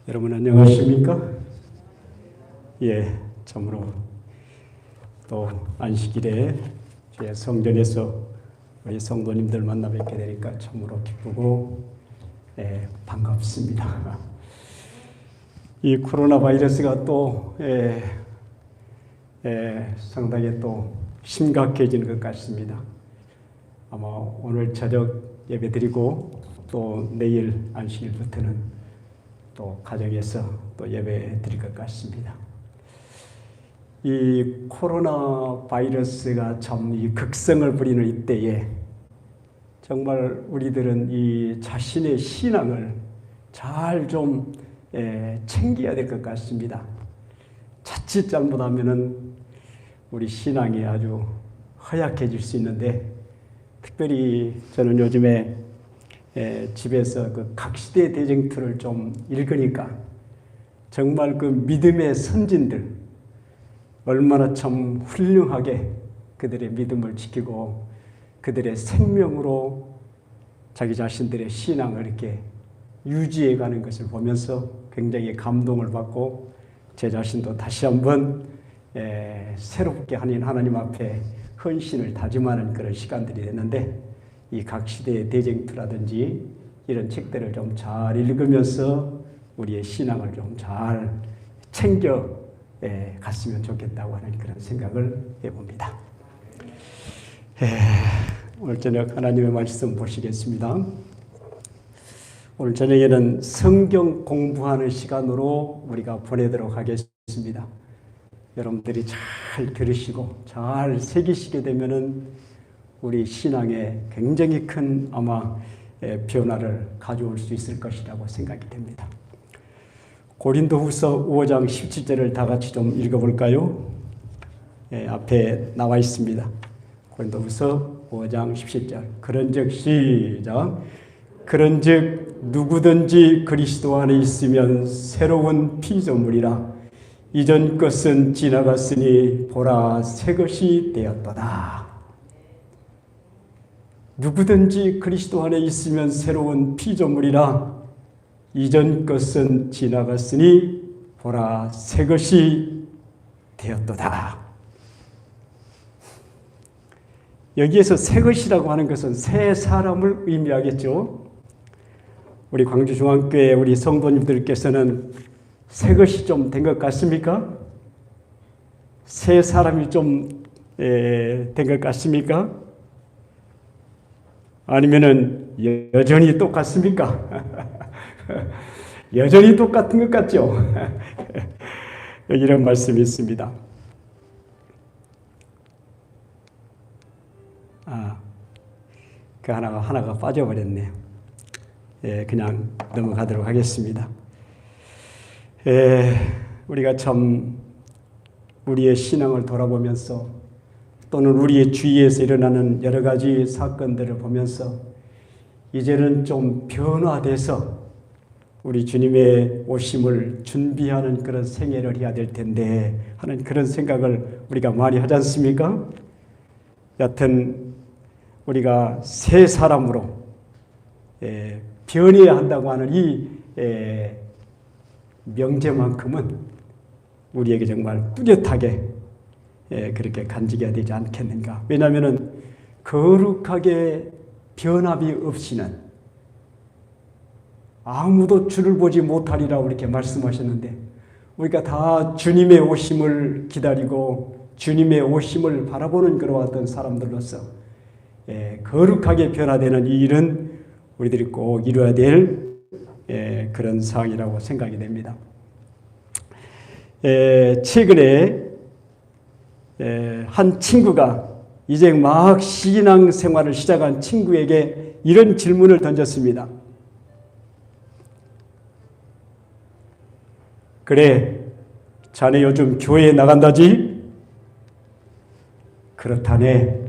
여러분 안녕하십니까? 예, 참으로 또 안식일에 주의 성전에서 우리 성도님들 만나 뵙게 되니까 참으로 기쁘고 반갑습니다. 이 코로나 바이러스가 또 상당히 또 심각해지는 것 같습니다. 아마 오늘 저녁 예배 드리고 또 내일 안식일부터는 또 가정에서 또 예배 드릴 것 같습니다. 이 코로나 바이러스가 참 이 극성을 부리는 이때에 정말 우리들은 이 자신의 신앙을 잘 좀 챙겨야 될 것 같습니다. 자칫 잘못하면은 우리 신앙이 아주 허약해질 수 있는데, 특별히 저는 요즘에 집에서 그 각시대 대쟁투를 좀 읽으니까 정말 그 믿음의 선진들 얼마나 참 훌륭하게 그들의 믿음을 지키고 그들의 생명으로 자기 자신들의 신앙을 이렇게 유지해 가는 것을 보면서 굉장히 감동을 받고 제 자신도 다시 한번 새롭게 하나님 앞에 헌신을 다짐하는 그런 시간들이 됐는데, 이 각시대의 대쟁투라든지 이런 책들을 좀 잘 읽으면서 우리의 신앙을 좀 잘 챙겨 갔으면 좋겠다고 하는 그런 생각을 해봅니다. 오늘 저녁 하나님의 말씀 보시겠습니다. 오늘 저녁에는 성경 공부하는 시간으로 우리가 보내도록 하겠습니다. 여러분들이 잘 들으시고 잘 새기시게 되면은 우리 신앙에 굉장히 큰 아마 변화를 가져올 수 있을 것이라고 생각이 됩니다. 고린도후서 5장 17절을 다 같이 좀 읽어볼까요? 앞에 나와 있습니다. 고린도후서 5장 17절. 그런즉 시작. 그런즉 누구든지 그리스도 안에 있으면 새로운 피조물이라. 이전 것은 지나갔으니 보라 새 것이 되었도다. 누구든지 그리스도 안에 있으면 새로운 피조물이라. 이전 것은 지나갔으니 보라 새 것이 되었도다. 여기에서 새 것이라고 하는 것은 새 사람을 의미하겠죠. 우리 광주중앙교회 우리 성도님들께서는 새 것이 좀 된 것 같습니까? 새 사람이 좀 된 것 같습니까? 아니면은 여전히 똑같습니까? 여전히 똑같은 것 같죠? 이런 말씀이 있습니다. 그 하나가 빠져버렸네요. 그냥 넘어가도록 하겠습니다. 우리가 참 우리의 신앙을 돌아보면서 또는 우리의 주위에서 일어나는 여러 가지 사건들을 보면서 이제는 좀 변화돼서 우리 주님의 오심을 준비하는 그런 생애를 해야 될 텐데 하는 그런 생각을 우리가 많이 하지 않습니까? 여하튼 우리가 새 사람으로 변해야 한다고 하는 이 명제만큼은 우리에게 정말 뚜렷하게 그렇게 간직해야 되지 않겠는가. 왜냐하면 거룩하게 변함이 없이는 아무도 주를 보지 못하리라 이렇게 말씀하셨는데, 우리가 다 주님의 오심을 기다리고 주님의 오심을 바라보는 그러한 어떤 사람들로서 거룩하게 변화되는 이 일은 우리들이 꼭 이루어야 될 그런 사항이라고 생각이 됩니다. 최근에 한 친구가 이제 막 신앙 생활을 시작한 친구에게 이런 질문을 던졌습니다. 그래, 자네 요즘 교회에 나간다지? 그렇다네.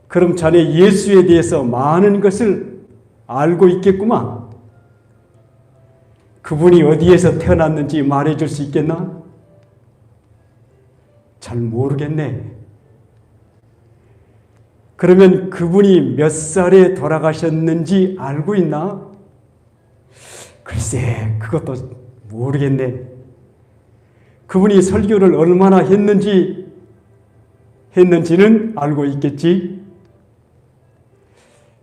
그럼 자네 예수에 대해서 많은 것을 알고 있겠구만. 그분이 어디에서 태어났는지 말해줄 수 있겠나? 잘 모르겠네. 그러면 그분이 몇 살에 돌아가셨는지 알고 있나? 글쎄, 그것도 모르겠네. 그분이 설교를 얼마나 했는지는 알고 있겠지.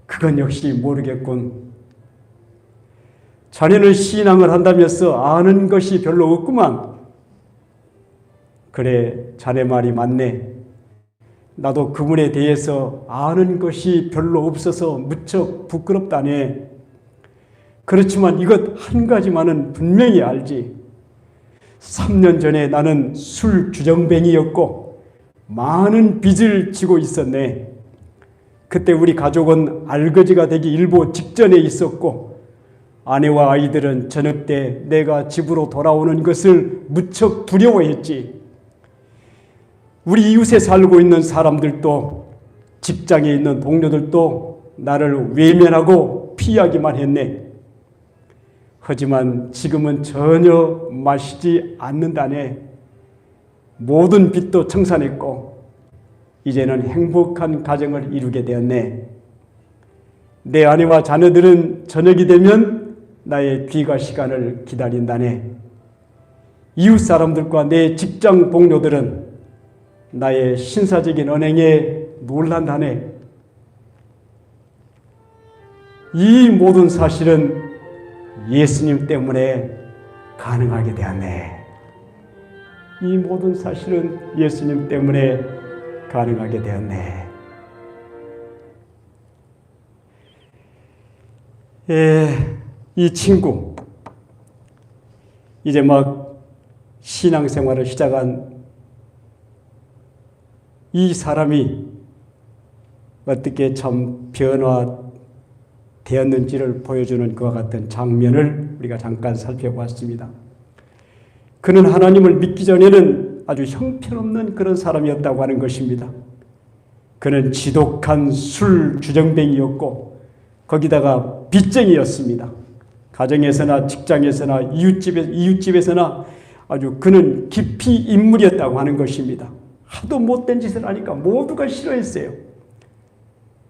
그건 역시 모르겠군. 자네는 신앙을 한다면서 아는 것이 별로 없구만. 그래, 자네 말이 맞네. 나도 그분에 대해서 아는 것이 별로 없어서 무척 부끄럽다네. 그렇지만 이것 한 가지만은 분명히 알지. 3년 전에 나는 술 주정뱅이였고 많은 빚을 지고 있었네. 그때 우리 가족은 알거지가 되기 일보 직전에 있었고 아내와 아이들은 저녁 때 내가 집으로 돌아오는 것을 무척 두려워했지. 우리 이웃에 살고 있는 사람들도 직장에 있는 동료들도 나를 외면하고 피하기만 했네. 하지만 지금은 전혀 마시지 않는다네. 모든 빚도 청산했고 이제는 행복한 가정을 이루게 되었네. 내 아내와 자녀들은 저녁이 되면 나의 귀가 시간을 기다린다네. 이웃 사람들과 내 직장 동료들은 나의 신사적인 언행에 놀란다네. 이 모든 사실은 예수님 때문에 가능하게 되었네. 이 모든 사실은 예수님 때문에 가능하게 되었네. 이 친구, 이제 막 신앙생활을 시작한 이 사람이 어떻게 참 변화되었는지를 보여주는 그와 같은 장면을 우리가 잠깐 살펴보았습니다. 그는 하나님을 믿기 전에는 아주 형편없는 그런 사람이었다고 하는 것입니다. 그는 지독한 술 주정뱅이였고 거기다가 빚쟁이였습니다. 가정에서나 직장에서나 이웃집에서나 아주 그는 깊이 인물이었다고 하는 것입니다. 하도 못된 짓을 하니까 모두가 싫어했어요.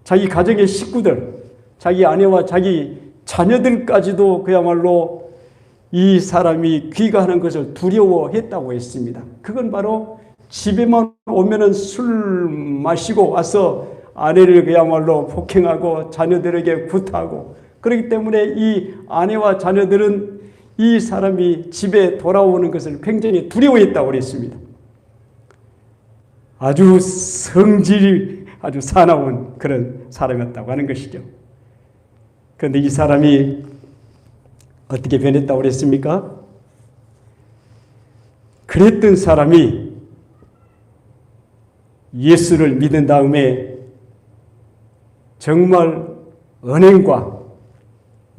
자기 가정의 식구들, 자기 아내와 자기 자녀들까지도 그야말로 이 사람이 귀가하는 것을 두려워했다고 했습니다. 그건 바로 집에만 오면은 술 마시고 와서 아내를 그야말로 폭행하고 자녀들에게 구타하고, 그렇기 때문에 이 아내와 자녀들은 이 사람이 집에 돌아오는 것을 굉장히 두려워했다고 그랬습니다. 아주 성질이 아주 사나운 그런 사람이었다고 하는 것이죠. 그런데 이 사람이 어떻게 변했다고 그랬습니까? 그랬던 사람이 예수를 믿은 다음에 정말 언행과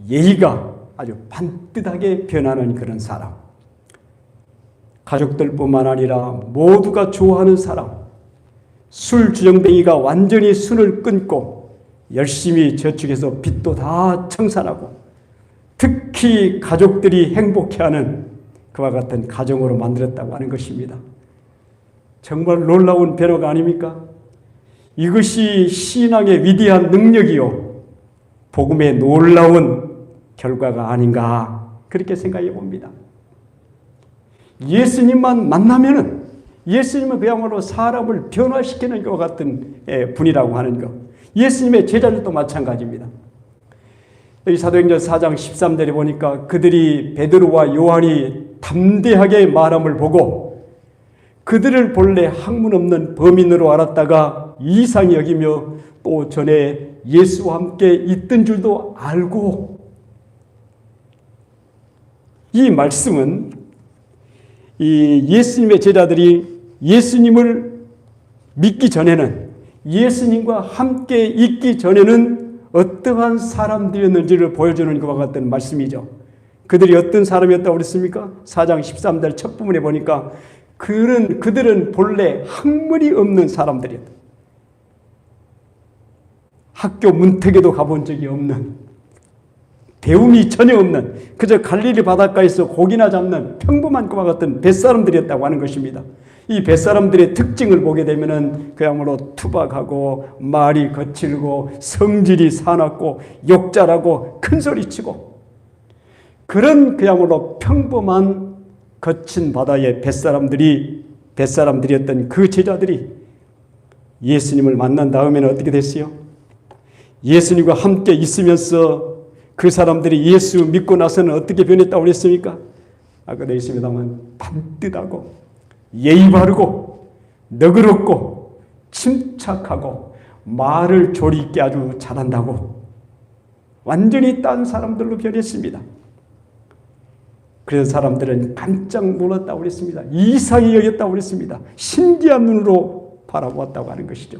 예의가 아주 반듯하게 변하는 그런 사람, 가족들뿐만 아니라 모두가 좋아하는 사람, 술 주정뱅이가 완전히 술을 끊고 열심히 저축해서 빚도 다 청산하고 특히 가족들이 행복해하는 그와 같은 가정으로 만들었다고 하는 것입니다. 정말 놀라운 변화가 아닙니까? 이것이 신앙의 위대한 능력이요, 복음의 놀라운 결과가 아닌가, 그렇게 생각해 봅니다. 예수님만 만나면은, 예수님은 그야말로 사람을 변화시키는 것 같은 분이라고 하는 것. 예수님의 제자들도 마찬가지입니다. 여기 사도행전 4장 13절에 보니까 그들이 베드로와 요한이 담대하게 말함을 보고 그들을 본래 학문 없는 범인으로 알았다가 이상히 여기며 또 전에 예수와 함께 있던 줄도 알고, 이 말씀은 이 예수님의 제자들이 예수님을 믿기 전에는, 예수님과 함께 있기 전에는 어떠한 사람들이었는지를 보여주는 것과 같은 말씀이죠. 그들이 어떤 사람이었다고 그랬습니까? 4장 13절 첫 부분에 보니까 그들은 본래 학문이 없는 사람들이었다. 학교 문턱에도 가본 적이 없는, 배움이 전혀 없는, 그저 갈릴리 바닷가에서 고기나 잡는 평범한 것과 같은 뱃사람들이었다고 하는 것입니다. 이 뱃사람들의 특징을 보게 되면은 그야말로 투박하고 말이 거칠고 성질이 사납고 욕잘하고 큰소리치고, 그런 그야말로 평범한 거친 바다의 뱃사람들이었던 그 제자들이 예수님을 만난 다음에는 어떻게 됐어요? 예수님과 함께 있으면서 그 사람들이 예수 믿고 나서는 어떻게 변했다고 그랬습니까? 아까도 있습니다만 반듯하고 예의 바르고 너그럽고 침착하고 말을 조리 있게 아주 잘한다고 완전히 딴 사람들로 변했습니다. 그래서 사람들은 깜짝 놀랐다고 그랬습니다. 이상히 여겼다고 그랬습니다. 신기한 눈으로 바라보았다고 하는 것이죠.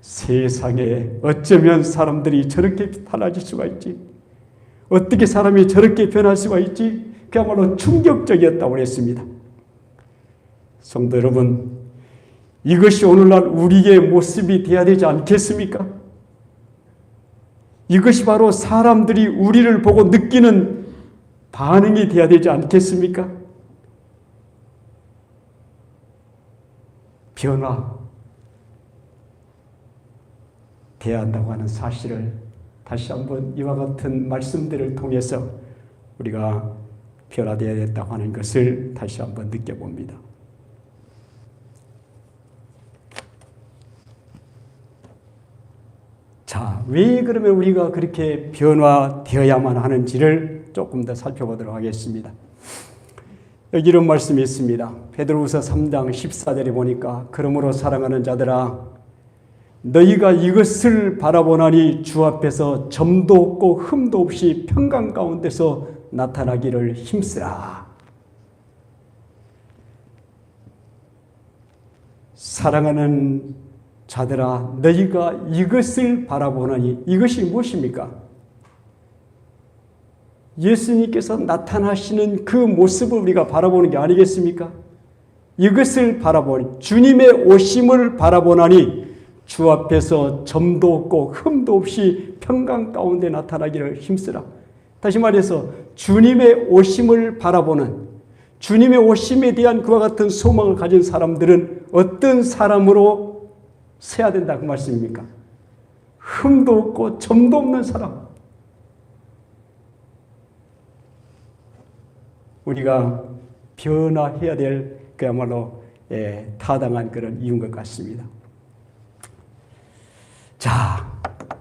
세상에 어쩌면 사람들이 저렇게 달라질 수가 있지? 어떻게 사람이 저렇게 변할 수가 있지? 그야말로 충격적이었다고 그랬습니다. 성도 여러분, 이것이 오늘날 우리의 모습이 되어야 되지 않겠습니까? 이것이 바로 사람들이 우리를 보고 느끼는 반응이 되어야 되지 않겠습니까? 변화 돼야 한다고 하는 사실을 다시 한번 이와 같은 말씀들을 통해서 우리가 변화되어야 된다고 하는 것을 다시 한번 느껴봅니다. 자, 왜 그러면 우리가 그렇게 변화되어야만 하는지를 조금 더 살펴보도록 하겠습니다. 여기 이런 말씀이 있습니다. 베드로후서 3장 14절에 보니까 그러므로 사랑하는 자들아 너희가 이것을 바라보나니 주 앞에서 점도 없고 흠도 없이 평강 가운데서 나타나기를 힘쓰라. 사랑하는 자들아 너희가 이것을 바라보나니 이것이 무엇입니까? 예수님께서 나타나시는 그 모습을 우리가 바라보는 게 아니겠습니까? 이것을 바라보니 주님의 오심을 바라보나니 주 앞에서 점도 없고 흠도 없이 평강 가운데 나타나기를 힘쓰라. 다시 말해서 주님의 오심을 바라보는 주님의 오심에 대한 그와 같은 소망을 가진 사람들은 어떤 사람으로 서야 된다 그 말씀입니까? 흠도 없고 점도 없는 사람. 우리가 변화해야 될 그야말로 타당한 그런 이유인 것 같습니다. 자,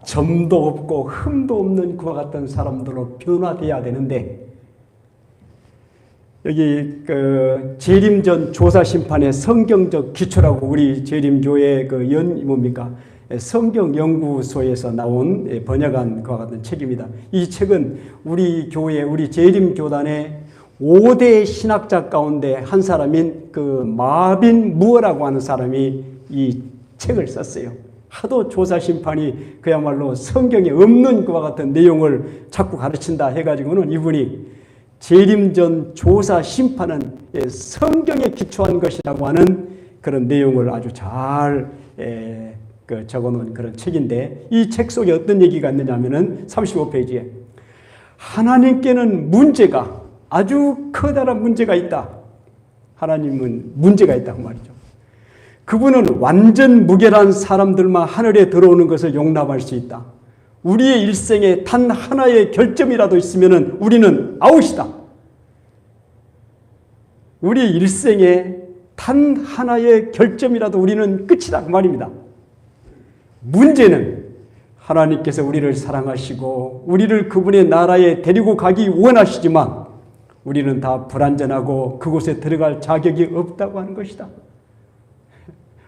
점도 없고 흠도 없는 그와 같은 사람들로 변화돼야 되는데 여기 그 재림전 조사 심판의 성경적 기초라고 우리 재림교회 그 뭡니까? 성경 연구소에서 나온 번역한 그와 같은 책입니다. 이 책은 우리 교회 우리 재림교단의 5대 신학자 가운데 한 사람인 그 마빈 무어라고 하는 사람이 이 책을 썼어요. 하도 조사 심판이 그야말로 성경에 없는 그와 같은 내용을 자꾸 가르친다 해가지고는 이분이 재림전 조사 심판은 성경에 기초한 것이라고 하는 그런 내용을 아주 잘 적어놓은 그런 책인데 이 책 속에 어떤 얘기가 있느냐 하면은 35페이지에 하나님께는 문제가 아주 커다란 문제가 있다. 하나님은 문제가 있다고 말이죠. 그분은 완전 무결한 사람들만 하늘에 들어오는 것을 용납할 수 있다. 우리의 일생에 단 하나의 결점이라도 있으면 우리는 아웃이다. 우리의 일생에 단 하나의 결점이라도 우리는 끝이다 그 말입니다. 문제는 하나님께서 우리를 사랑하시고 우리를 그분의 나라에 데리고 가기 원하시지만 우리는 다 불완전하고 그곳에 들어갈 자격이 없다고 하는 것이다.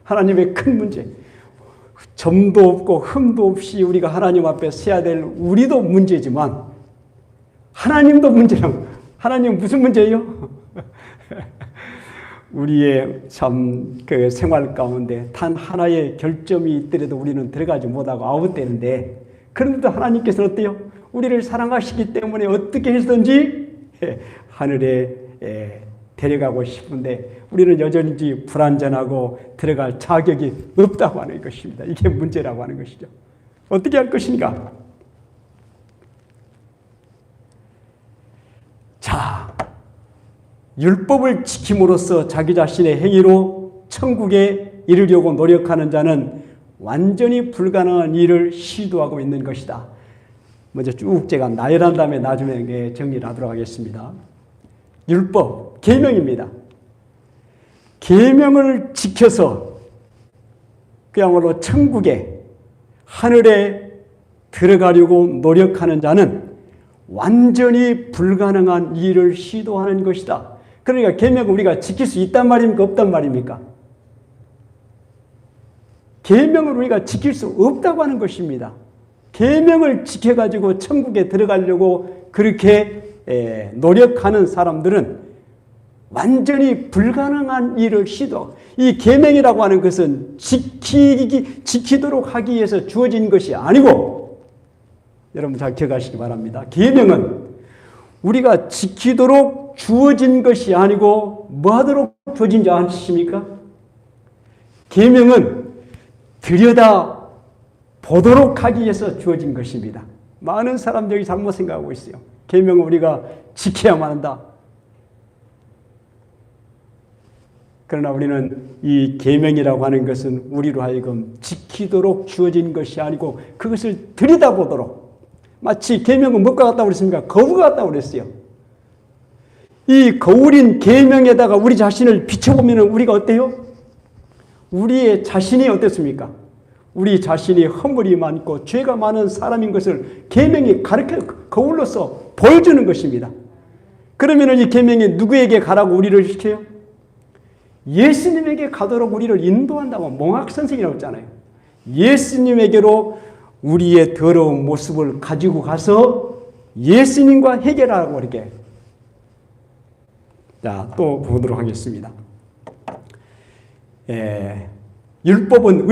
하나님의 큰 문제. 점도 없고 흠도 없이 우리가 하나님 앞에 서야 될 우리도 문제지만 하나님도 문제라고. 하나님 무슨 문제예요? 우리의 참 그 생활 가운데 단 하나의 결점이 있더라도 우리는 들어가지 못하고 아웃되는데 그런데도 하나님께서는 어때요? 우리를 사랑하시기 때문에 어떻게 해서든지 하늘에 데려가고 싶은데 우리는 여전히 불완전하고 들어갈 자격이 없다고 하는 것입니다. 이게 문제라고 하는 것이죠. 어떻게 할 것인가? 자, 율법을 지킴으로써 자기 자신의 행위로 천국에 이르려고 노력하는 자는 완전히 불가능한 일을 시도하고 있는 것이다. 먼저 쭉 제가 나열한 다음에 나중에 정리를 하도록 하겠습니다. 율법, 계명입니다. 계명을 지켜서 그야말로 천국에, 하늘에 들어가려고 노력하는 자는 완전히 불가능한 일을 시도하는 것이다. 그러니까 계명을 우리가 지킬 수 있단 말입니까? 없단 말입니까? 계명을 우리가 지킬 수 없다고 하는 것입니다. 계명을 지켜가지고 천국에 들어가려고 그렇게 노력하는 사람들은 완전히 불가능한 일을 시도. 이 계명이라고 하는 것은 지키도록 하기 위해서 주어진 것이 아니고, 여러분 잘 기억하시기 바랍니다. 계명은 우리가 지키도록 주어진 것이 아니고 뭐 하도록 주어진 줄 아십니까? 계명은 들여다 보도록 하기 위해서 주어진 것입니다. 많은 사람들이 잘못 생각하고 있어요. 계명은 우리가 지켜야만 한다. 그러나 우리는 이 계명이라고 하는 것은 우리로 하여금 지키도록 주어진 것이 아니고 그것을 들여다보도록. 마치 계명은 뭐가 같다고 그랬습니까? 거울과 같다고 그랬어요. 이 거울인 계명에다가 우리 자신을 비춰보면 우리가 어때요? 우리의 자신이 어떻습니까? 우리 자신이 허물이 많고 죄가 많은 사람인 것을 계명이 가르쳐 거울로서 보여주는 것입니다. 그러면 이 계명이 누구에게 가라고 우리를 시켜요? 예수님에게 가도록 우리를 인도한다고 몽학 선생이라고 했잖아요. 예수님에게로 우리의 더러운 모습을 가지고 가서 예수님과 해결하라고 이렇게. 자, 또 보도록 하겠습니다. 율법은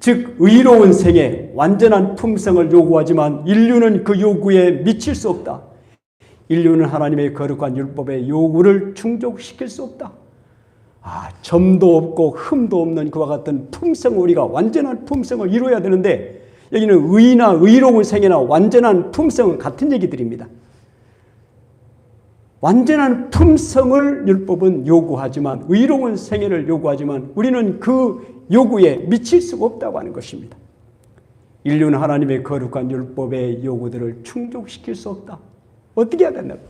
즉 의로운 생애, 완전한 품성을 요구하지만 인류는 그 요구에 미칠 수 없다. 인류는 하나님의 거룩한 율법의 요구를 충족시킬 수 없다. 점도 없고 흠도 없는 그와 같은 품성을 우리가 완전한 품성을 이루어야 되는데, 여기는 의나 의로운 생애나 완전한 품성은 같은 얘기들입니다. 완전한 품성을 율법은 요구하지만, 의로운 생애를 요구하지만 우리는 그 요구에 미칠 수가 없다고 하는 것입니다. 인류는 하나님의 거룩한 율법의 요구들을 충족시킬 수 없다. 어떻게 해야 된다고?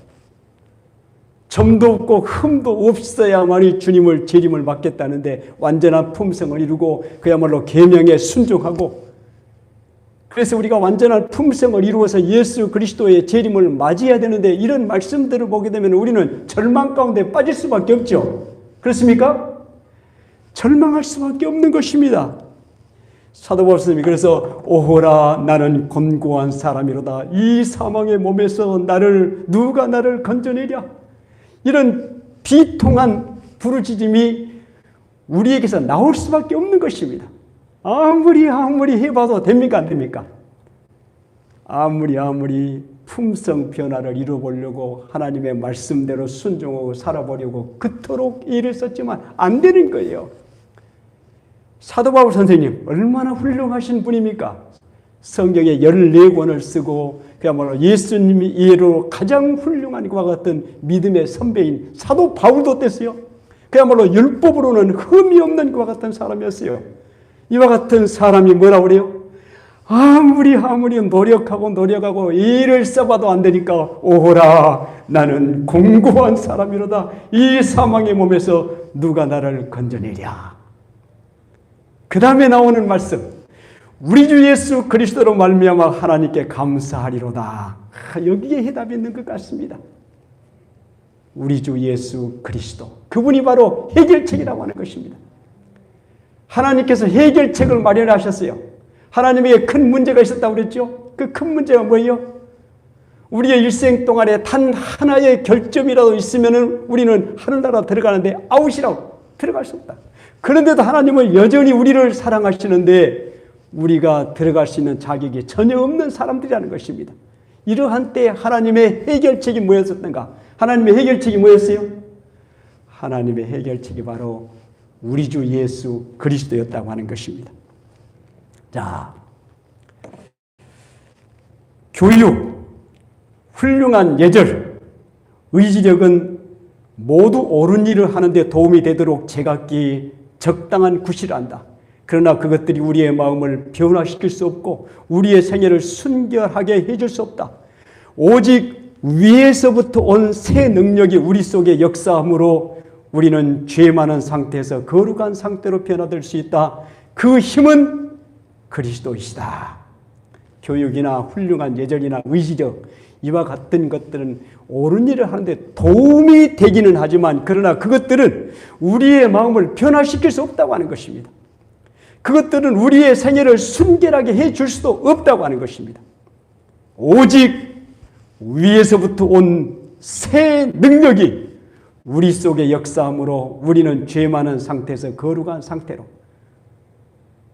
점도 없고 흠도 없어야만이 주님을 재림을 받겠다는데 완전한 품성을 이루고 그야말로 계명에 순종하고, 그래서 우리가 완전한 품성을 이루어서 예수 그리스도의 재림을 맞이해야 되는데, 이런 말씀들을 보게 되면 우리는 절망 가운데 빠질 수밖에 없죠. 그렇습니까? 절망할 수밖에 없는 것입니다. 사도 바울 선생님이 그래서 오호라 나는 곤고한 사람이로다. 이 사망의 몸에서 누가 나를 건져내랴. 이런 비통한 부르짖음이 우리에게서 나올 수밖에 없는 것입니다. 아무리 해봐도 됩니까? 안 됩니까? 아무리 품성 변화를 이루어보려고 하나님의 말씀대로 순종하고 살아보려고 그토록 일을 썼지만 안 되는 거예요. 사도 바울 선생님 얼마나 훌륭하신 분입니까? 성경에 14권을 쓰고 그야말로 예수님이 이해로 가장 훌륭한 그와 같은 믿음의 선배인 사도 바울도 어땠어요? 그야말로 율법으로는 흠이 없는 그와 같은 사람이었어요. 이와 같은 사람이 뭐라고 그래요? 아무리 노력하고 일을 써봐도 안 되니까 오호라 나는 공고한 사람이로다. 이 사망의 몸에서 누가 나를 건져내랴. 그 다음에 나오는 말씀, 우리 주 예수 그리스도로 말미암아 하나님께 감사하리로다. 여기에 해답이 있는 것 같습니다. 우리 주 예수 그리스도, 그분이 바로 해결책이라고 하는 것입니다. 하나님께서 해결책을 마련하셨어요. 하나님에게 큰 문제가 있었다고 그랬죠. 그 큰 문제가 뭐예요? 우리의 일생 동안에 단 하나의 결점이라도 있으면 우리는 하늘나라 들어가는데 아웃이라고 들어갈 수 없다. 그런데도 하나님은 여전히 우리를 사랑하시는데 우리가 들어갈 수 있는 자격이 전혀 없는 사람들이라는 것입니다. 이러한 때 하나님의 해결책이 뭐였었던가? 하나님의 해결책이 뭐였어요? 하나님의 해결책이 바로 우리 주 예수 그리스도였다고 하는 것입니다. 자, 교육, 훌륭한 예절, 의지력은 모두 옳은 일을 하는데 도움이 되도록 제각기 적당한 구실을 한다. 그러나 그것들이 우리의 마음을 변화시킬 수 없고 우리의 생애를 순결하게 해줄 수 없다. 오직 위에서부터 온 새 능력이 우리 속에 역사함으로 우리는 죄 많은 상태에서 거룩한 상태로 변화될 수 있다. 그 힘은 그리스도이시다. 교육이나 훌륭한 예절이나 의지력 이와 같은 것들은 옳은 일을 하는데 도움이 되기는 하지만 그러나 그것들은 우리의 마음을 변화시킬 수 없다고 하는 것입니다. 그것들은 우리의 생애를 순결하게 해줄 수도 없다고 하는 것입니다. 오직 위에서부터 온 새 능력이 우리 속에 역사함으로 우리는 죄 많은 상태에서 거룩한 상태로,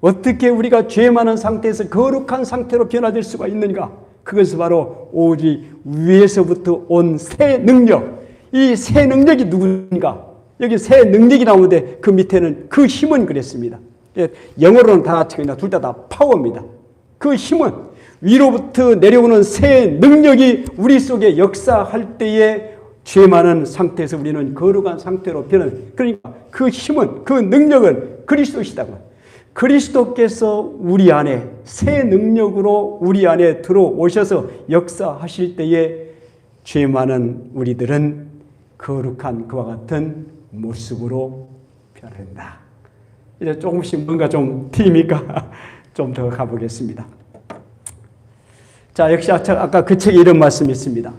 어떻게 우리가 죄 많은 상태에서 거룩한 상태로 변화될 수가 있는가? 그것은 바로 오직 위에서부터 온 새 능력. 이 새 능력이 누구인가? 여기 새 능력이 나오는데 그 밑에는 그 힘은 그랬습니다. 영어로는 다 같이 그냥 둘 다 파워입니다. 그 힘은 위로부터 내려오는 새 능력이 우리 속에 역사할 때에 죄 많은 상태에서 우리는 거룩한 상태로 변하는, 그러니까 그 힘은, 그 능력은 그리스도시다고. 그리스도께서 우리 안에 새 능력으로 우리 안에 들어오셔서 역사하실 때에 죄 많은 우리들은 거룩한 그와 같은 모습으로 변한다. 이제 조금씩 뭔가 좀 튀니까 좀 더 가보겠습니다. 자, 역시 아까 그 책에 이런 말씀이 있습니다.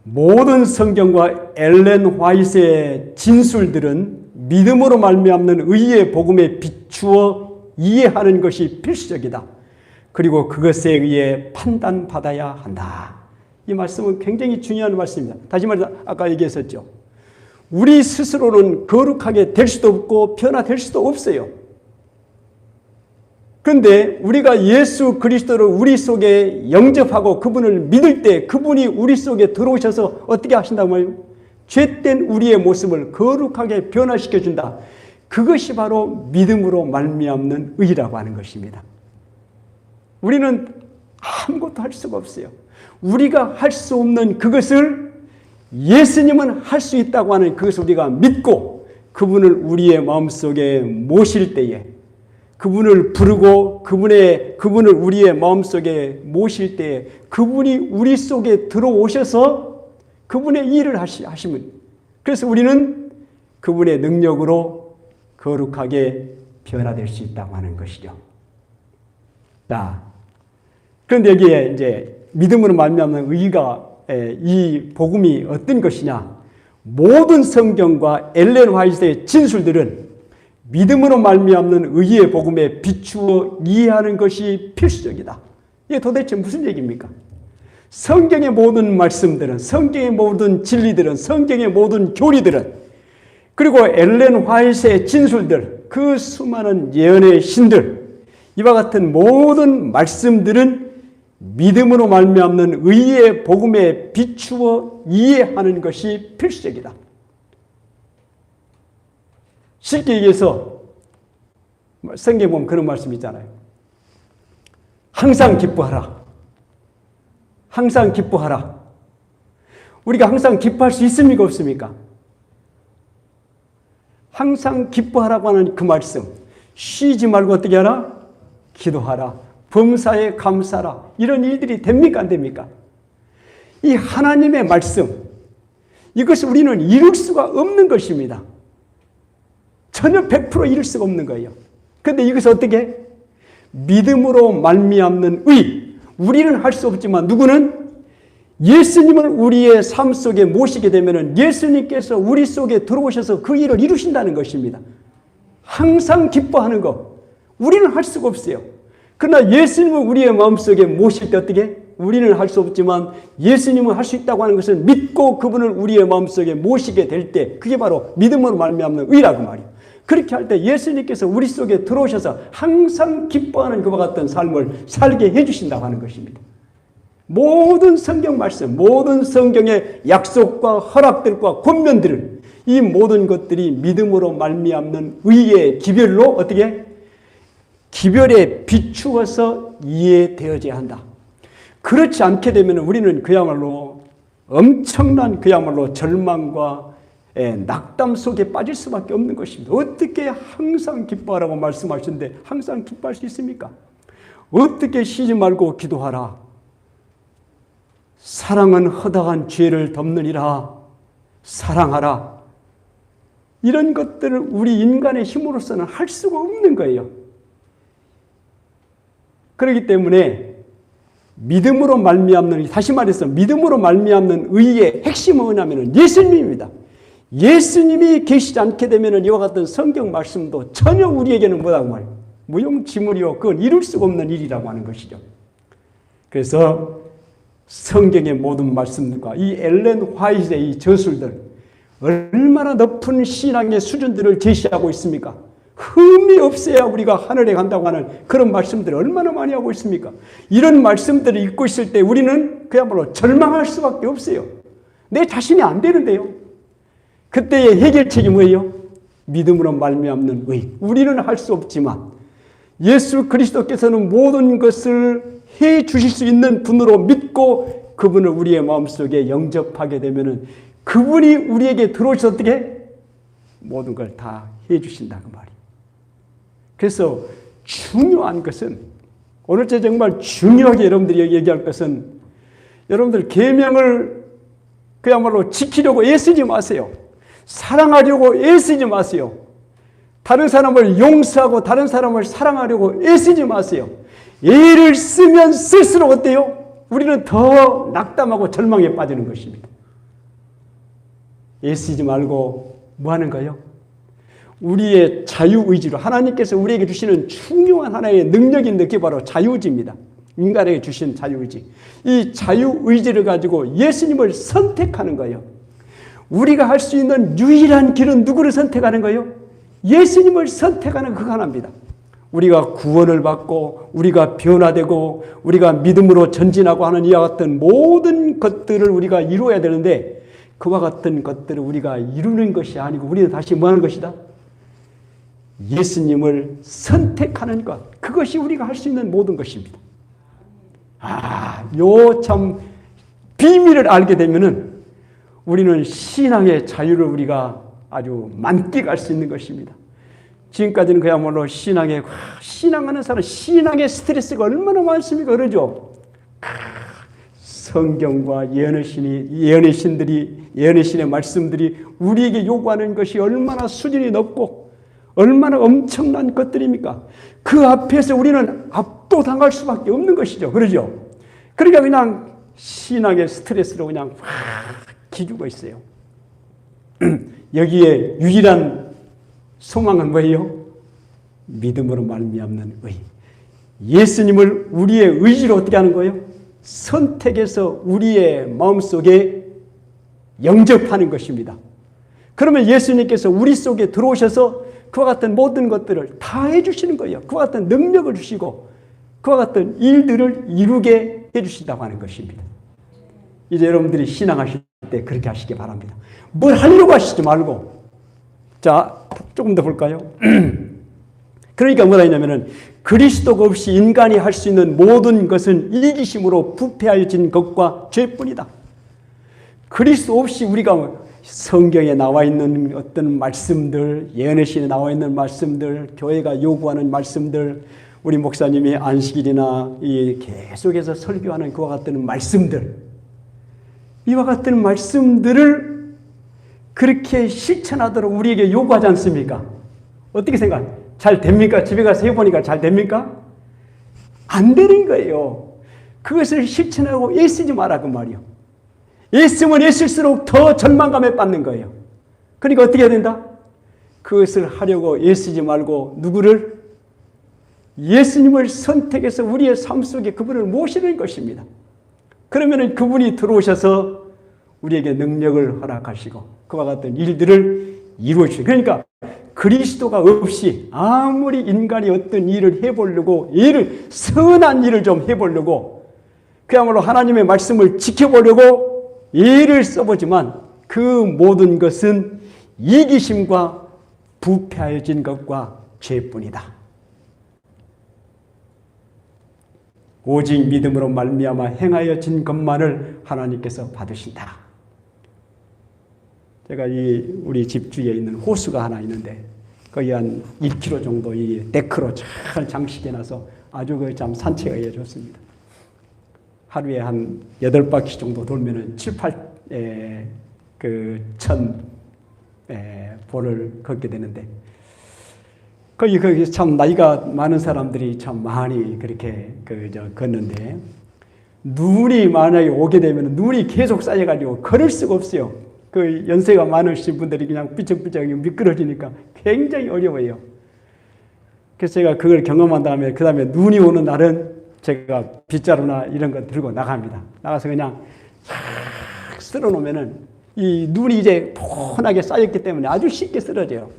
모든 성경과 엘렌 화이트의 진술들은 믿음으로 말미암는 의의 복음에 비추어 이해하는 것이 필수적이다. 그리고 그것에 의해 판단받아야 한다. 이 말씀은 굉장히 중요한 말씀입니다. 다시 말해서 아까 얘기했었죠. 우리 스스로는 거룩하게 될 수도 없고 변화될 수도 없어요. 그런데 우리가 예수 그리스도를 우리 속에 영접하고 그분을 믿을 때 그분이 우리 속에 들어오셔서 어떻게 하신다고 말이에요? 죄된 우리의 모습을 거룩하게 변화시켜준다. 그것이 바로 믿음으로 말미암는 의라고 하는 것입니다. 우리는 아무것도 할 수가 없어요. 우리가 할 수 없는 그것을 예수님은 할 수 있다고 하는 그것을 우리가 믿고 그분을 우리의 마음속에 모실 때에, 그분을 부르고 그분을 우리의 마음속에 모실 때에 그분이 우리 속에 들어오셔서 그분의 일을 하시면, 그래서 우리는 그분의 능력으로 거룩하게 변화될 수 있다고 하는 것이죠. 자, 그런데 여기에 이제 믿음으로 말미암는 의가, 이 복음이 어떤 것이냐? 모든 성경과 엘렌 화이트의 진술들은 믿음으로 말미암는 의의 복음에 비추어 이해하는 것이 필수적이다. 이게 도대체 무슨 얘기입니까? 성경의 모든 말씀들은, 성경의 모든 진리들은, 성경의 모든 교리들은, 그리고 엘렌 화이트의 진술들, 그 수많은 예언의 신들, 이와 같은 모든 말씀들은 믿음으로 말미암는 의의 복음에 비추어 이해하는 것이 필수적이다. 쉽게 얘기해서 성경에 보면 그런 말씀이 있잖아요. 항상 기뻐하라. 항상 기뻐하라. 우리가 항상 기뻐할 수 있습니까? 없습니까? 항상 기뻐하라고 하는 그 말씀. 쉬지 말고 어떻게 하라? 기도하라. 범사에 감사하라. 이런 일들이 됩니까? 안 됩니까? 이 하나님의 말씀, 이것을 우리는 이룰 수가 없는 것입니다. 전혀 100% 이룰 수가 없는 거예요. 그런데 이것을 어떻게? 믿음으로 말미암는 의. 우리는 할 수 없지만 누구는? 예수님을 우리의 삶 속에 모시게 되면 예수님께서 우리 속에 들어오셔서 그 일을 이루신다는 것입니다. 항상 기뻐하는 것. 우리는 할 수가 없어요. 그러나 예수님을 우리의 마음속에 모실 때 어떻게? 우리는 할 수 없지만 예수님은 할 수 있다고 하는 것을 믿고 그분을 우리의 마음속에 모시게 될 때 그게 바로 믿음으로 말미암는 의라고 말이에요. 그렇게 할 때 예수님께서 우리 속에 들어오셔서 항상 기뻐하는 그와 같은 삶을 살게 해주신다고 하는 것입니다. 모든 성경 말씀, 모든 성경의 약속과 허락들과 권면들은 이 모든 것들이 믿음으로 말미암는 의의 기별로 어떻게? 기별에 비추어서 이해되어져야 한다. 그렇지 않게 되면 우리는 그야말로 엄청난 그야말로 절망과 낙담 속에 빠질 수밖에 없는 것입니다. 어떻게 항상 기뻐하라고 말씀하시는데 항상 기뻐할 수 있습니까? 어떻게 쉬지 말고 기도하라. 사랑은 허다한 죄를 덮느니라. 사랑하라. 이런 것들을 우리 인간의 힘으로서는 할 수가 없는 거예요. 그렇기 때문에 믿음으로 말미암는, 다시 말해서 믿음으로 말미암는 의의 핵심은 뭐냐면 예수님입니다. 예수님이 계시지 않게 되면 이와 같은 성경 말씀도 전혀 우리에게는 뭐라고 말해요? 무용지물이요. 그건 이룰 수가 없는 일이라고 하는 것이죠. 그래서 성경의 모든 말씀들과 이 엘렌 화이트의 이 저술들 얼마나 높은 신앙의 수준들을 제시하고 있습니까? 흠이 없어야 우리가 하늘에 간다고 하는 그런 말씀들을 얼마나 많이 하고 있습니까? 이런 말씀들을 읽고 있을 때 우리는 그야말로 절망할 수밖에 없어요. 내 자신이 안 되는데요. 그때의 해결책이 뭐예요? 믿음으로 말미암는 의. 우리는 할 수 없지만 예수 그리스도께서는 모든 것을 해 주실 수 있는 분으로 믿고 그분을 우리의 마음속에 영접하게 되면 그분이 우리에게 들어오셔서 어떻게 모든 걸 다 해 주신다 그 말이에요. 그래서 중요한 것은 오늘 제 정말 중요하게 여러분들이 얘기할 것은 여러분들 계명을 그야말로 지키려고 애쓰지 마세요. 사랑하려고 애쓰지 마세요. 다른 사람을 용서하고 다른 사람을 사랑하려고 애쓰지 마세요. 애를 쓰면 쓸수록 어때요? 우리는 더 낙담하고 절망에 빠지는 것입니다. 애쓰지 말고 뭐 하는 거예요? 우리의 자유의지로 하나님께서 우리에게 주시는 중요한 하나의 능력인데 그게 바로 자유의지입니다. 인간에게 주신 자유의지. 이 자유의지를 가지고 예수님을 선택하는 거예요. 우리가 할 수 있는 유일한 길은 누구를 선택하는 거예요? 예수님을 선택하는 그 하나입니다. 우리가 구원을 받고 우리가 변화되고 우리가 믿음으로 전진하고 하는 이와 같은 모든 것들을 우리가 이루어야 되는데 그와 같은 것들을 우리가 이루는 것이 아니고 우리는 다시 뭐 하는 것이다? 예수님을 선택하는 것. 그것이 우리가 할 수 있는 모든 것입니다. 요 참 비밀을 알게 되면은 우리는 신앙의 자유를 우리가 아주 만끽할 수 있는 것입니다. 지금까지는 그야말로 신앙하는 사람, 신앙의 스트레스가 얼마나 많습니까? 그러죠? 성경과 예언의 신의 말씀들이 우리에게 요구하는 것이 얼마나 수준이 높고 얼마나 엄청난 것들입니까? 그 앞에서 우리는 압도당할 수밖에 없는 것이죠. 그러죠? 그러니까 그냥 신앙의 스트레스로 그냥 기죽어 있어요. 여기에 유일한 소망은 뭐예요? 믿음으로 말미암는 의. 예수님을 우리의 의지로 어떻게 하는 거예요? 선택해서 우리의 마음속에 영접하는 것입니다. 그러면 예수님께서 우리 속에 들어오셔서 그와 같은 모든 것들을 다 해주시는 거예요. 그와 같은 능력을 주시고 그와 같은 일들을 이루게 해주신다고 하는 것입니다. 이제 여러분들이 신앙하실 때 그렇게 하시기 바랍니다. 뭘 하려고 하시지 말고. 자, 조금 더 볼까요? 그러니까 뭐라 했냐면은 그리스도가 없이 인간이 할 수 있는 모든 것은 이기심으로 부패하여진 것과 죄뿐이다. 그리스도 없이 우리가 성경에 나와 있는 어떤 말씀들, 예언의 신에 나와 있는 말씀들, 교회가 요구하는 말씀들, 우리 목사님이 안식일이나 계속해서 설교하는 그와 같은 말씀들, 이와 같은 말씀들을 그렇게 실천하도록 우리에게 요구하지 않습니까? 어떻게 생각해요? 잘 됩니까? 집에 가서 해보니까 잘 됩니까? 안 되는 거예요. 그것을 실천하고 애쓰지 마라 그 말이요. 애쓰면 애쓸수록 더 절망감에 빠지는 거예요. 그러니까 어떻게 해야 된다? 그것을 하려고 애쓰지 말고 누구를? 예수님을 선택해서 우리의 삶 속에 그분을 모시는 것입니다. 그러면 그분이 들어오셔서 우리에게 능력을 허락하시고 그와 같은 일들을 이루어 주시고, 그러니까 그리스도가 없이 아무리 인간이 어떤 일을 해보려고, 선한 일을 좀 해보려고, 그야말로 하나님의 말씀을 지켜보려고 일을 써보지만 그 모든 것은 이기심과 부패하여진 것과 죄뿐이다. 오직 믿음으로 말미암아 행하여진 것만을 하나님께서 받으신다. 제가 우리 집 주위에 있는 호수가 하나 있는데 거기 한 1km 정도 이 데크로 잘 장식해놔서 아주 참 산책하기에 좋습니다. 하루에 한 8바퀴 정도 돌면은 7, 8, 볼을 걷게 되는데 거기 참 나이가 많은 사람들이 참 많이 그렇게 걷는데 눈이 만약에 오게 되면 눈이 계속 쌓여가지고 걸을 수가 없어요. 그 연세가 많으신 분들이 그냥 삐쩍삐쩍 미끄러지니까 굉장히 어려워요. 그래서 제가 그걸 경험한 다음에 그 다음에 눈이 오는 날은 제가 빗자루나 이런 거 들고 나갑니다. 나가서 그냥 싹 쓸어 놓으면은 이 눈이 이제 폰하게 쌓였기 때문에 아주 쉽게 쓰러져요.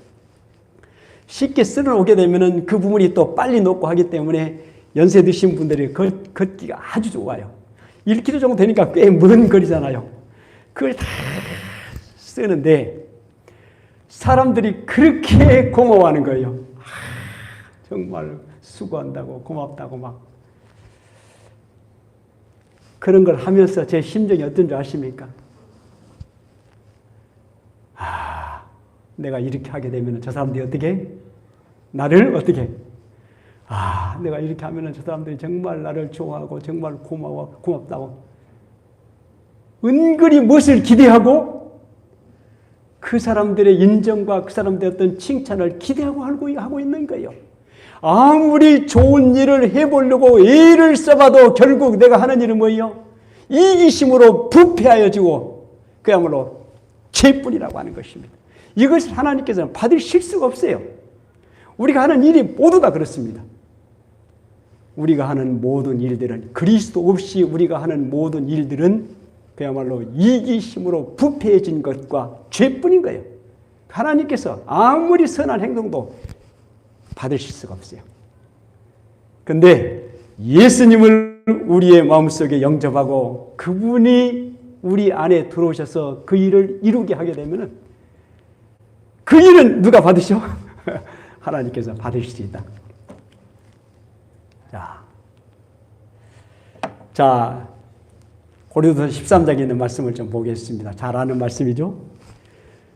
쉽게 쓸어 놓게 되면은 그 부분이 또 빨리 녹고 하기 때문에 연세 드신 분들이 걷기가 아주 좋아요. 1km 정도 되니까 꽤 먼 거리잖아요. 그걸 다 쓰는데 사람들이 그렇게 고마워하는 거예요. 정말 수고한다고 고맙다고 막 그런 걸 하면서 제 심정이 어떤 줄 아십니까? 내가 이렇게 하게 되면 저 사람들이 어떻게? 나를 어떻게? 내가 이렇게 하면 저 사람들이 정말 나를 좋아하고 정말 고맙다고 은근히 무엇을 기대하고 그 사람들의 인정과 그 사람들의 어떤 칭찬을 기대하고 하고 있는 거예요. 아무리 좋은 일을 해보려고 애를 써봐도 결국 내가 하는 일은 뭐예요? 이기심으로 부패하여지고 그야말로 죄뿐이라고 하는 것입니다. 이것을 하나님께서는 받으실 수가 없어요. 우리가 하는 일이 모두 다 그렇습니다. 우리가 하는 모든 일들은 그리스도 없이 우리가 하는 모든 일들은 그야말로 이기심으로 부패해진 것과 죄뿐인 거예요. 하나님께서 아무리 선한 행동도 받으실 수가 없어요. 그런데 예수님을 우리의 마음속에 영접하고 그분이 우리 안에 들어오셔서 그 일을 이루게 하게 되면은 그 일은 누가 받으셔? 하나님께서 받으실 수 있다. 자, 고린도서 13장에 있는 말씀을 좀 보겠습니다. 잘 아는 말씀이죠.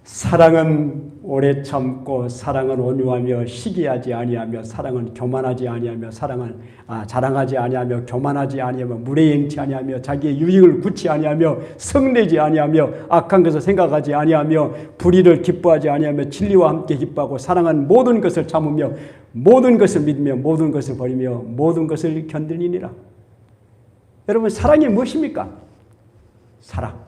사랑은 오래 참고 사랑은 온유하며 시기하지 아니하며 사랑은 교만하지 아니하며 사랑은 자랑하지 아니하며 교만하지 아니하며 무례행치 아니하며 자기의 유익을 굳지 아니하며 성내지 아니하며 악한 것을 생각하지 아니하며 불의를 기뻐하지 아니하며 진리와 함께 기뻐하고 사랑은 모든 것을 참으며 모든 것을 믿으며 모든 것을 버리며 모든 것을 견디니라. 여러분, 사랑이 무엇입니까? 사랑.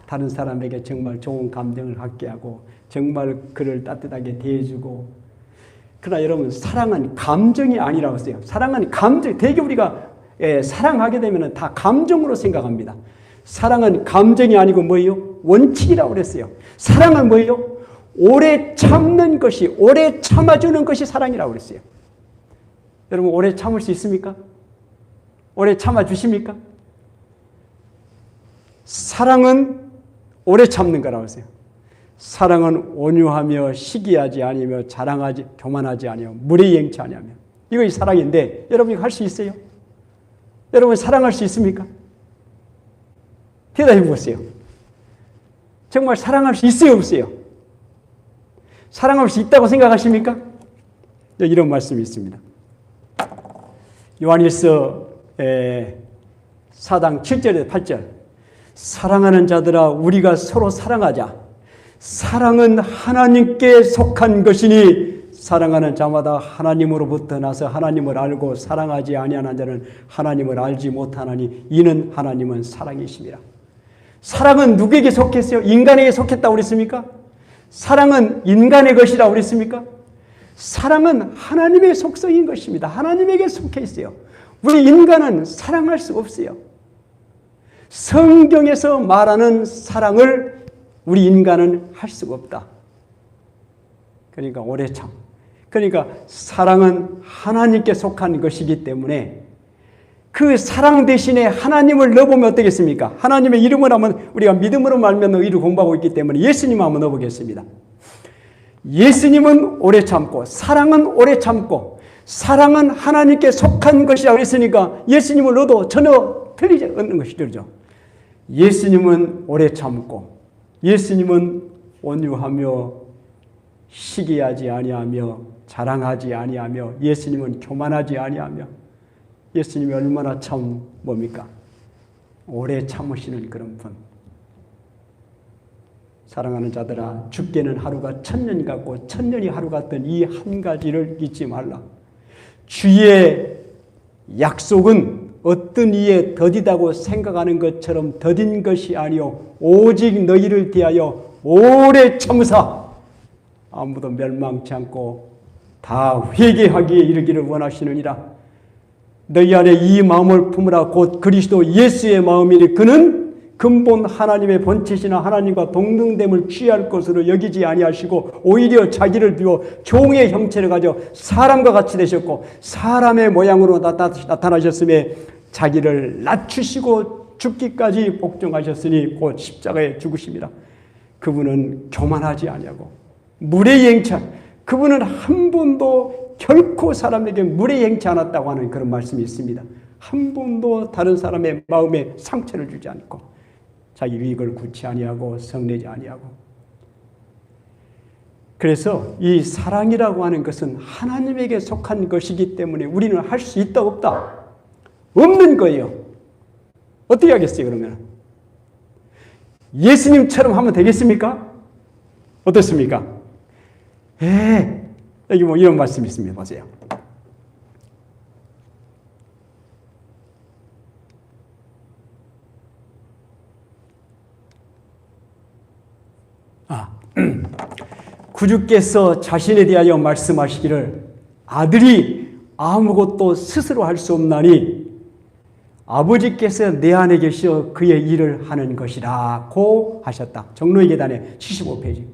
다른 사람에게 정말 좋은 감정을 갖게 하고 정말 그를 따뜻하게 대해주고. 그러나 여러분, 사랑은 감정이 아니라고 했어요. 사랑은 감정. 되게 우리가 사랑하게 되면 다 감정으로 생각합니다. 사랑은 감정이 아니고 뭐예요? 원칙이라고 그랬어요. 사랑은 뭐예요? 오래 참는 것이, 오래 참아주는 것이 사랑이라고 그랬어요. 여러분, 오래 참을 수 있습니까? 오래 참아주십니까? 사랑은 오래 참는 거라고 했어요. 사랑은 온유하며 시기하지 아니며 자랑하지 교만하지 아니며 무례행치 아니하며 이것이 사랑인데 여러분 이거 할 수 있어요? 여러분 사랑할 수 있습니까? 대답해 보세요. 정말 사랑할 수 있어요, 없어요? 사랑할 수 있다고 생각하십니까? 이런 말씀이 있습니다. 요한일서 4장 7절에서 8절. 사랑하는 자들아 우리가 서로 사랑하자. 사랑은 하나님께 속한 것이니 사랑하는 자마다 하나님으로부터 나서 하나님을 알고 사랑하지 아니하는 자는 하나님을 알지 못하나니 이는 하나님은 사랑이심이라. 사랑은 누구에게 속했어요? 인간에게 속했다고 그랬습니까? 사랑은 인간의 것이라고 그랬습니까? 사랑은 하나님의 속성인 것입니다. 하나님에게 속해 있어요. 우리 인간은 사랑할 수 없어요. 성경에서 말하는 사랑을 우리 인간은 할 수가 없다. 그러니까 오래 참. 그러니까 사랑은 하나님께 속한 것이기 때문에 그 사랑 대신에 하나님을 넣어보면 어떻겠습니까? 하나님의 이름을 하면 우리가 믿음으로 말면 의를 공부하고 있기 때문에 예수님 한번 넣어보겠습니다. 예수님은 오래 참고 사랑은 오래 참고 사랑은 하나님께 속한 것이라고 했으니까 예수님을 넣어도 전혀 틀리지 않는 것이죠. 예수님은 오래 참고 예수님은 온유하며 시기하지 아니하며 자랑하지 아니하며 예수님은 교만하지 아니하며 예수님이 얼마나 참 뭡니까? 오래 참으시는 그런 분. 사랑하는 자들아, 죽게는 하루가 1000년 같고 1000년이 하루 같던 이 한 가지를 잊지 말라. 주의 약속은 어떤 이에 더디다고 생각하는 것처럼 더딘 것이 아니요 오직 너희를 대하여 오래 참으사 아무도 멸망치 않고 다 회개하기에 이르기를 원하시느니라. 너희 안에 이 마음을 품으라. 곧 그리스도 예수의 마음이니 그는 근본 하나님의 본체시나 하나님과 동등됨을 취할 것으로 여기지 아니하시고 오히려 자기를 비워 종의 형체를 가져 사람과 같이 되셨고 사람의 모양으로 나타나셨음에 자기를 낮추시고 죽기까지 복종하셨으니 곧 십자가에 죽으십니다. 그분은 교만하지 아니하고 무례행치 그분은 한 번도 결코 사람에게 무례행치 않았다고 하는 그런 말씀이 있습니다. 한 번도 다른 사람의 마음에 상처를 주지 않고 자기 유익을 구치 아니하고 성내지 아니하고. 그래서 이 사랑이라고 하는 것은 하나님에게 속한 것이기 때문에 우리는 할 수 있다 없다? 없는 거예요. 어떻게 하겠어요 그러면? 예수님처럼 하면 되겠습니까? 어떻습니까? 여기 뭐 이런 말씀이 있습니다. 보세요. 구주께서 자신에 대하여 말씀하시기를 아들이 아무것도 스스로 할 수 없나니 아버지께서 내 안에 계셔 그의 일을 하는 것이라고 하셨다. 종로의 계단에 75페이지.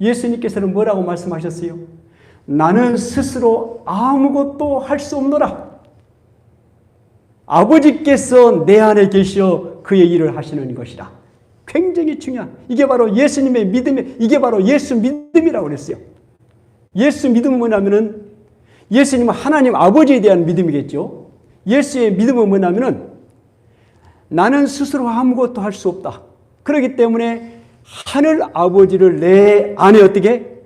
예수님께서는 뭐라고 말씀하셨어요? 나는 스스로 아무것도 할 수 없노라. 아버지께서 내 안에 계셔 그의 일을 하시는 것이라. 굉장히 중요한, 이게 바로 예수님의 믿음이, 이게 바로 예수 믿음이라고 그랬어요. 예수 믿음은 뭐냐면은 예수님은 하나님 아버지에 대한 믿음이겠죠. 예수의 믿음은 뭐냐면은 나는 스스로 아무것도 할 수 없다. 그렇기 때문에 하늘 아버지를 내 안에 어떻게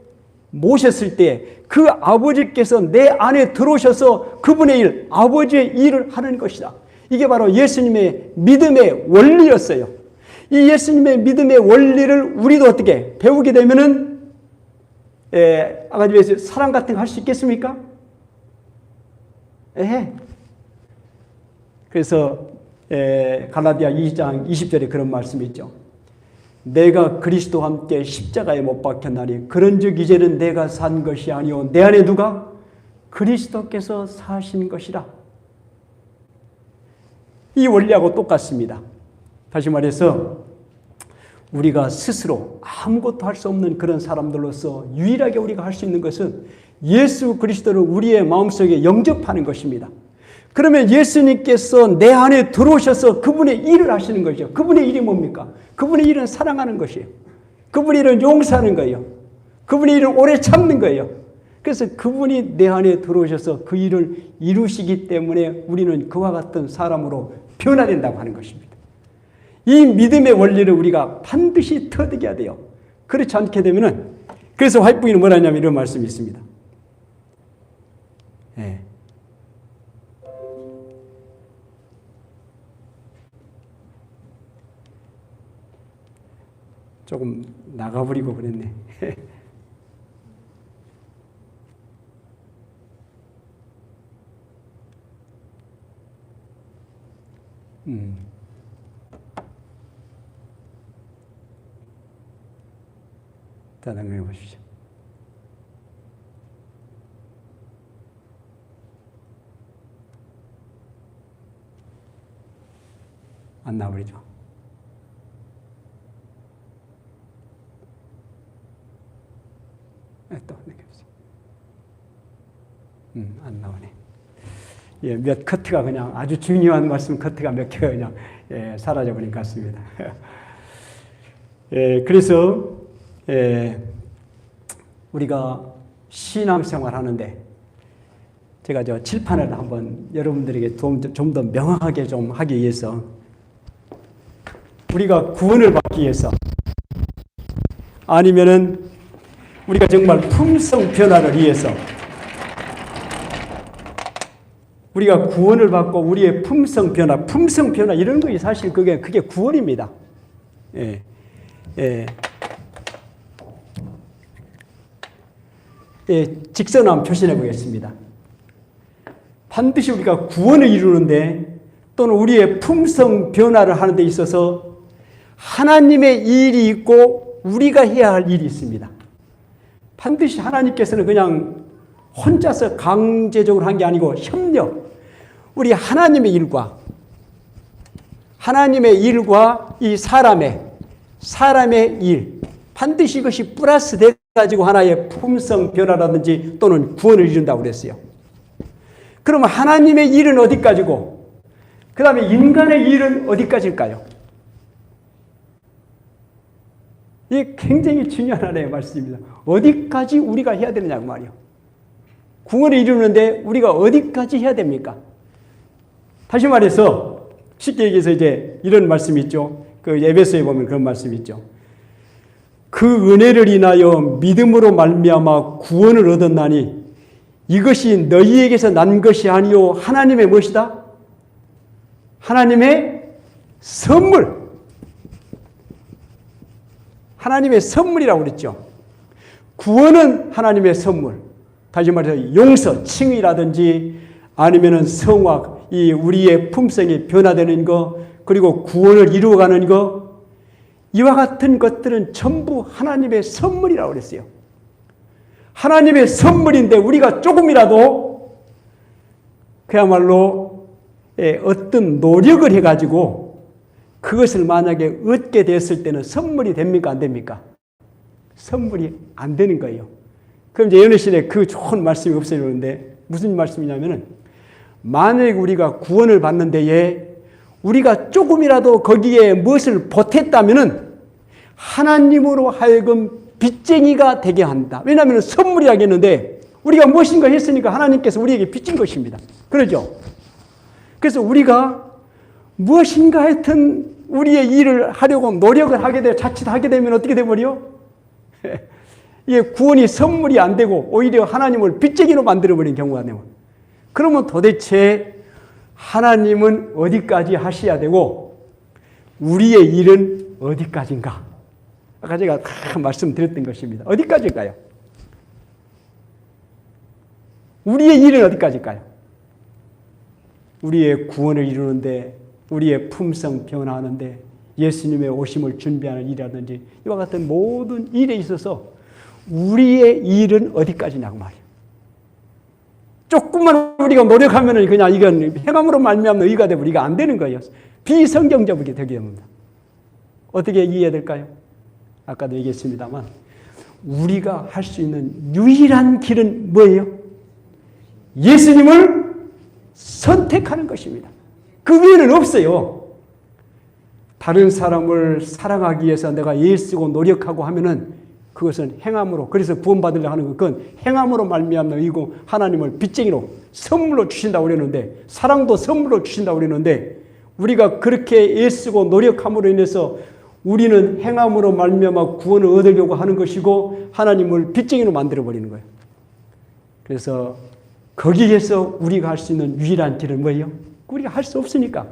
모셨을 때 그 아버지께서 내 안에 들어오셔서 그분의 일, 아버지의 일을 하는 것이다. 이게 바로 예수님의 믿음의 원리였어요. 이 예수님의 믿음의 원리를 우리도 어떻게 배우게 되면은 아까 집에서 사랑 같은 거 할 수 있겠습니까? 그래서 갈라디아 2장 20절에 그런 말씀이 있죠. 내가 그리스도와 함께 십자가에 못 박혔나니 그런즉 이제는 내가 산 것이 아니오 내 안에 누가? 그리스도께서 사신 것이라. 이 원리하고 똑같습니다. 다시 말해서 우리가 스스로 아무것도 할 수 없는 그런 사람들로서 유일하게 우리가 할 수 있는 것은 예수 그리스도를 우리의 마음속에 영접하는 것입니다. 그러면 예수님께서 내 안에 들어오셔서 그분의 일을 하시는 거죠. 그분의 일이 뭡니까? 그분의 일은 사랑하는 것이에요. 그분의 일은 용서하는 거예요. 그분의 일은 오래 참는 거예요. 그래서 그분이 내 안에 들어오셔서 그 일을 이루시기 때문에 우리는 그와 같은 사람으로 변화된다고 하는 것입니다. 이 믿음의 원리를 우리가 반드시 터득해야 돼요. 그렇지 않게 되면은, 그래서 화이트부인은 뭐라 하냐면 이런 말씀이 있습니다. 조금 나가버리고 그랬네. 다른 거 해보시죠. 안 나와버리죠. 또 안 나오네. 몇 커트가 그냥 아주 중요한 말씀 커트가 몇 개가 그냥 사라져버린 것 같습니다. 그래서 우리가 신앙생활 하는데 제가 저 칠판을 한번 여러분들에게 좀 더 명확하게 좀 하기 위해서 우리가 구원을 받기 위해서 아니면은 우리가 정말 품성 변화를 위해서 우리가 구원을 받고 우리의 품성 변화 이런 것이 사실 그게 구원입니다. 예, 예. 예, 직선 한번 표시해 보겠습니다. 반드시 우리가 구원을 이루는데 또는 우리의 품성 변화를 하는 데 있어서 하나님의 일이 있고 우리가 해야 할 일이 있습니다. 반드시 하나님께서는 그냥 혼자서 강제적으로 한 게 아니고 협력, 우리 하나님의 일과 이 사람의 일, 반드시 이것이 플러스 돼가지고 하나의 품성 변화라든지 또는 구원을 이룬다고 그랬어요. 그러면 하나님의 일은 어디까지고 그 다음에 인간의 일은 어디까지일까요? 이게 굉장히 중요한 하나의 말씀입니다. 어디까지 우리가 해야 되느냐고 말이요. 구원을 이루는데 우리가 어디까지 해야 됩니까? 다시 말해서 쉽게 얘기해서 이제 이런 말씀이 있죠. 그 에베소에 보면 그런 말씀이 있죠. 그 은혜를 인하여 믿음으로 말미암아 구원을 얻었나니 이것이 너희에게서 난 것이 아니요 하나님의 무엇이다? 하나님의 선물. 하나님의 선물이라고 그랬죠. 구원은 하나님의 선물. 다시 말해서 용서, 칭의라든지 아니면은 성화, 이 우리의 품성이 변화되는 것, 그리고 구원을 이루어가는 것, 이와 같은 것들은 전부 하나님의 선물이라고 그랬어요. 하나님의 선물인데 우리가 조금이라도 그야말로 어떤 노력을 해가지고 그것을 만약에 얻게 됐을 때는 선물이 됩니까? 안 됩니까? 선물이 안 되는 거예요. 그럼 이제 연애실에 그 좋은 말씀이 없어지는데 무슨 말씀이냐면은 만약에 우리가 구원을 받는 데에 우리가 조금이라도 거기에 무엇을 보탰다면은 하나님으로 하여금 빚쟁이가 되게 한다. 왜냐하면 선물이라고 했는데 우리가 무엇인가 했으니까 하나님께서 우리에게 빚진 것입니다. 그러죠? 그래서 우리가 무엇인가 하여튼 우리의 일을 하려고 노력을 하게 되고 자칫하게 되면 어떻게 돼버려? 이게 구원이 선물이 안 되고 오히려 하나님을 빚쟁이로 만들어버린 경우가 되면 그러면 도대체 하나님은 어디까지 하셔야 되고 우리의 일은 어디까지인가? 아까 제가 다 말씀드렸던 것입니다. 어디까지일까요? 우리의 일은 어디까지일까요? 우리의 구원을 이루는데 우리의 품성 변화하는데 예수님의 오심을 준비하는 일이라든지 이와 같은 모든 일에 있어서 우리의 일은 어디까지냐고 말이에요. 조금만 우리가 노력하면 그냥 이건 행함으로 말미암는 의가 되고 우리가 안 되는 거예요. 비성경적이게 되게 됩니다. 어떻게 이해해야 될까요? 아까도 얘기했습니다만 우리가 할 수 있는 유일한 길은 뭐예요? 예수님을 선택하는 것입니다. 그 위에는 없어요. 다른 사람을 사랑하기 위해서 내가 애쓰고 노력하고 하면은 그것은 행함으로, 그래서 구원받으려고 하는 건 그건 행함으로 말미암는 의고 하나님을 빚쟁이로 선물로 주신다고 그랬는데 사랑도 선물로 주신다고 그랬는데 우리가 그렇게 애쓰고 노력함으로 인해서 우리는 행함으로 말미암아 구원을 얻으려고 하는 것이고 하나님을 빚쟁이로 만들어버리는 거예요. 그래서 거기에서 우리가 할 수 있는 유일한 길은 뭐예요? 우리가 할 수 없으니까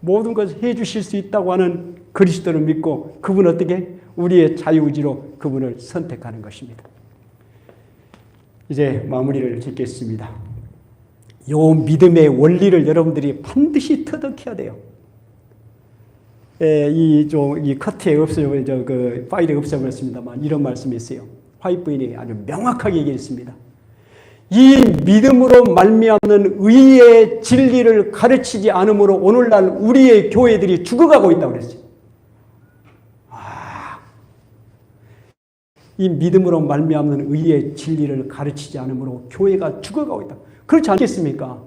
모든 것을 해 주실 수 있다고 하는 그리스도를 믿고 그분 어떻게? 우리의 자유의지로 그분을 선택하는 것입니다. 이제 마무리를 짓겠습니다. 요 믿음의 원리를 여러분들이 반드시 터득해야 돼요. 이 커트에 없어요. 그 파일에 없어버렸습니다만 이런 말씀이 있어요. 화이트부인이 아주 명확하게 얘기했습니다. 이 믿음으로 말미암는 의의 진리를 가르치지 않으므로 오늘날 우리의 교회들이 죽어가고 있다고 그랬어요. 이 믿음으로 말미암는 의의 진리를 가르치지 않으므로 교회가 죽어가고 있다. 그렇지 않겠습니까?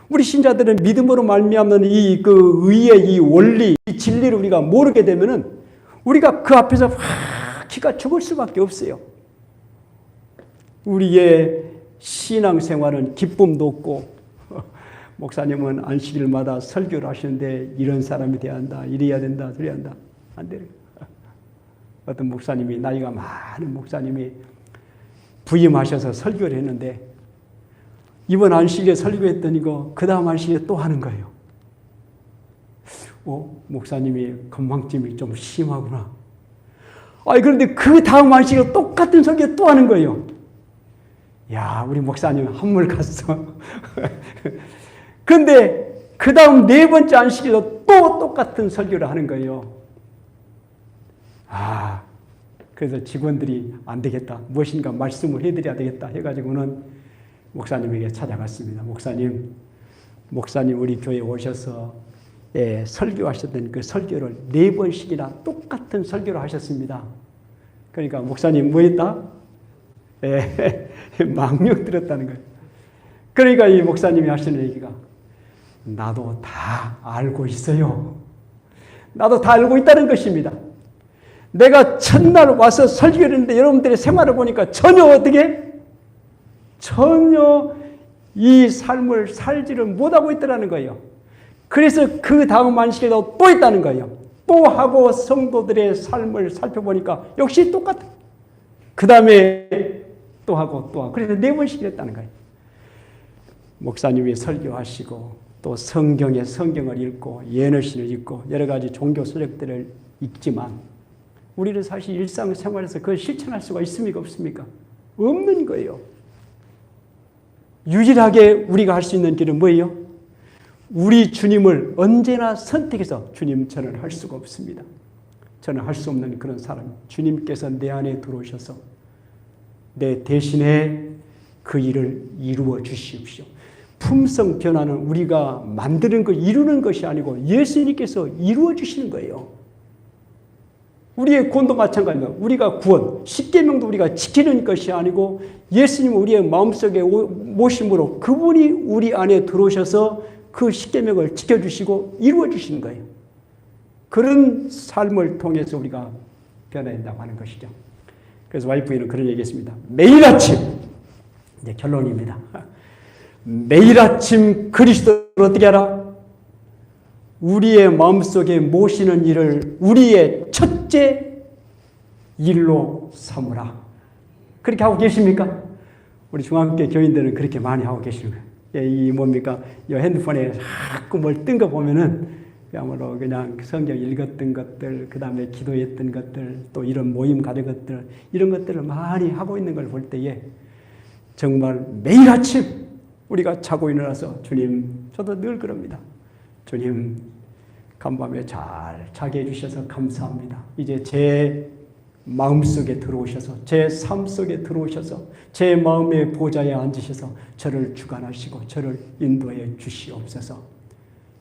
우리 신자들은 믿음으로 말미암는 그 의의 이 원리, 이 진리를 우리가 모르게 되면은 우리가 그 앞에서 기가 죽을 수밖에 없어요. 우리의 신앙생활은 기쁨도 없고 목사님은 안식일마다 설교를 하시는데 이런 사람이 돼야 한다, 이래야 된다, 저래야 한다. 안 되는 거예요. 어떤 목사님이, 나이가 많은 목사님이 부임하셔서 설교를 했는데, 이번 안식일에 설교했더니 그 다음 안식일에 또 하는 거예요. 목사님이 건망증이 좀 심하구나. 그런데 그 다음 안식일에 똑같은 설교 또 하는 거예요. 야, 우리 목사님 한물 갔어. 그런데 그 다음 네 번째 안식일로 또 똑같은 설교를 하는 거예요. 그래서 직원들이 안 되겠다. 무엇인가 말씀을 해드려야 되겠다 해가지고는 목사님에게 찾아갔습니다. 목사님 우리 교회에 오셔서 설교하셨던 그 설교를 4번씩이나 똑같은 설교를 하셨습니다. 그러니까 목사님 뭐 했다? 망령 들었다는 거예요. 그러니까 이 목사님이 하시는 얘기가, 나도 다 알고 있어요. 나도 다 알고 있다는 것입니다. 내가 첫날 와서 설교를 했는데 여러분들의 생활을 보니까 전혀 이 삶을 살지를 못하고 있더라는 거예요. 그래서 그 다음 안식에도 또 있다는 거예요. 또 하고 성도들의 삶을 살펴보니까 역시 똑같아. 그 다음에 또 하고 또 하고. 그래서 4번씩 했다는 거예요. 목사님이 설교하시고 또 성경을 읽고 예너신을 읽고 여러 가지 종교 서적들을 읽지만 우리는 사실 일상생활에서 그걸 실천할 수가 있습니까? 없습니까? 없는 거예요. 유일하게 우리가 할 수 있는 길은 뭐예요? 우리 주님을 언제나 선택해서, 주님, 저는 할 수가 없습니다. 저는 할 수 없는 그런 사람. 주님께서 내 안에 들어오셔서 내 대신에 그 일을 이루어 주십시오. 품성 변화는 우리가 만드는 것, 이루는 것이 아니고 예수님께서 이루어 주시는 거예요. 우리의 구원도 마찬가지입니다. 우리가 구원, 십계명도 우리가 지키는 것이 아니고 예수님은 우리의 마음속에 모심으로 그분이 우리 안에 들어오셔서 그 십계명을 지켜주시고 이루어주시는 거예요. 그런 삶을 통해서 우리가 변화된다고 하는 것이죠. 그래서 와이프는 그런 얘기했습니다. 매일 아침, 이제 결론입니다. 매일 아침 그리스도를 어떻게 하라? 우리의 마음속에 모시는 일을 우리의 첫째 일로 삼으라. 그렇게 하고 계십니까? 우리 중앙교회 교인들은 그렇게 많이 하고 계시는 거예요. 이 뭡니까? 이 핸드폰에 자꾸 뭘 뜬 거 보면은 그야말로 그냥 성경 읽었던 것들, 그 다음에 기도했던 것들, 또 이런 모임 가진 것들, 이런 것들을 많이 하고 있는 걸 볼 때에 정말 매일 아침 우리가 자고 일어나서, 주님, 저도 늘 그럽니다. 주님, 간밤에 잘 자게 해주셔서 감사합니다. 이제 제 마음속에 들어오셔서, 제 삶 속에 들어오셔서 제 마음의 보좌에 앉으셔서 저를 주관하시고 저를 인도해 주시옵소서.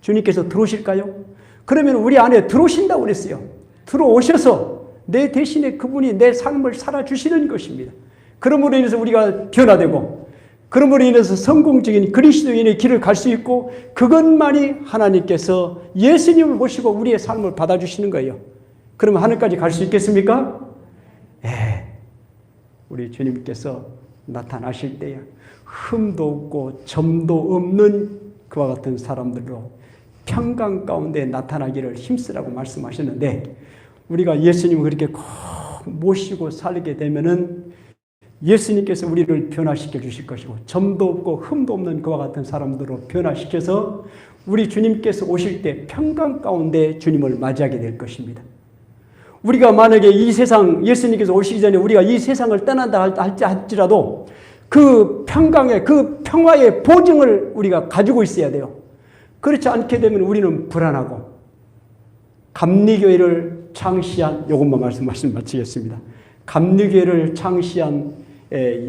주님께서 들어오실까요? 그러면 우리 안에 들어오신다고 그랬어요. 들어오셔서 내 대신에 그분이 내 삶을 살아주시는 것입니다. 그러므로 인해서 우리가 변화되고, 그러므로 인해서 성공적인 그리스도인의 길을 갈 수 있고, 그것만이 하나님께서 예수님을 모시고 우리의 삶을 받아주시는 거예요. 그러면 하늘까지 갈 수 있겠습니까? 우리 주님께서 나타나실 때에 흠도 없고 점도 없는 그와 같은 사람들로 평강 가운데 나타나기를 힘쓰라고 말씀하셨는데, 우리가 예수님을 그렇게 꼭 모시고 살게 되면은 예수님께서 우리를 변화시켜 주실 것이고, 점도 없고 흠도 없는 그와 같은 사람들로 변화시켜서 우리 주님께서 오실 때 평강 가운데 주님을 맞이하게 될 것입니다. 우리가 만약에 이 세상, 예수님께서 오시기 전에 우리가 이 세상을 떠난다 할지라도 그 평강의, 그 평화의 보증을 우리가 가지고 있어야 돼요. 그렇지 않게 되면 우리는 불안하고, 감리교회를 창시한, 이것만 말씀 마치겠습니다. 감리교회를 창시한